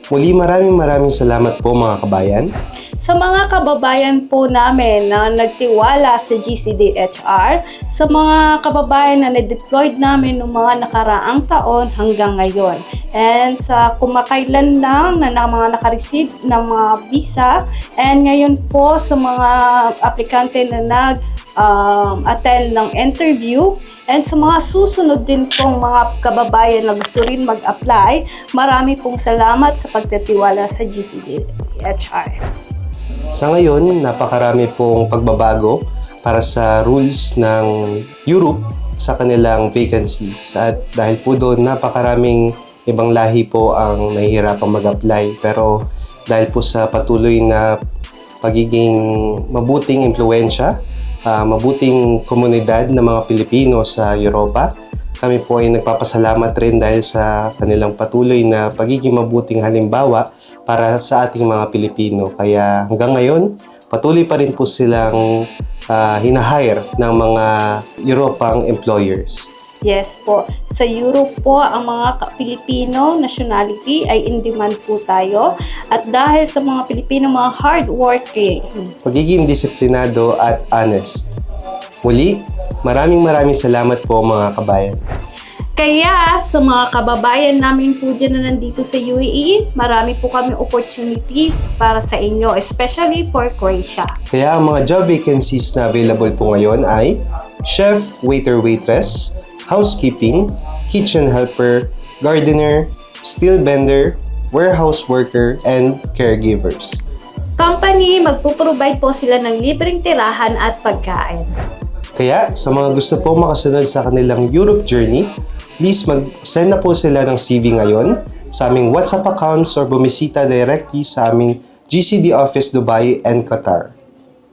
Muli maraming salamat po mga kabayan. Sa mga kababayan po namin na nagtiwala sa GCDHR, sa mga kababayan na na-deployed namin noong mga nakaraang taon hanggang ngayon. And sa kumakailan lang na mga nakareceive ng mga visa, and ngayon po sa mga aplikante na attend ng interview, and sa mga susunod din pong mga kababayan na gusto rin mag-apply, marami pong salamat sa pagtitiwala sa GCDHR. Sa ngayon, napakarami pong pagbabago para sa rules ng Europe sa kanilang vacancies. At dahil po doon, napakaraming ibang lahi po ang nahihirapang mag-apply. Pero dahil po sa patuloy na pagiging mabuting impluensya, mabuting komunidad ng mga Pilipino sa Europa, kami po ay nagpapasalamat rin dahil sa kanilang patuloy na pagiging mabuting halimbawa para sa ating mga Pilipino. Kaya hanggang ngayon, patuloy pa rin po silang hinahire ng mga Europang employers. Yes po. Sa Europe po, ang mga Pilipino nationality ay in demand po tayo. At dahil sa mga Pilipino, mga hardworking. Pagiging disiplinado at honest. Muli, maraming salamat po mga kabayan. Kaya sa mga kababayan namin po dyan na nandito sa UAE, marami po kami opportunity para sa inyo, especially for Croatia. Kaya ang mga job vacancies na available po ngayon ay chef, waiter, waitress, housekeeping, kitchen helper, gardener, steel bender, warehouse worker, and caregivers. Company, magpo-provide po sila ng libreng tirahan at pagkain. Kaya sa mga gusto po makasunod sa kanilang Europe journey, please mag-send na po sila ng CV ngayon sa aming WhatsApp accounts or bumisita directly sa aming GCD office Dubai and Qatar.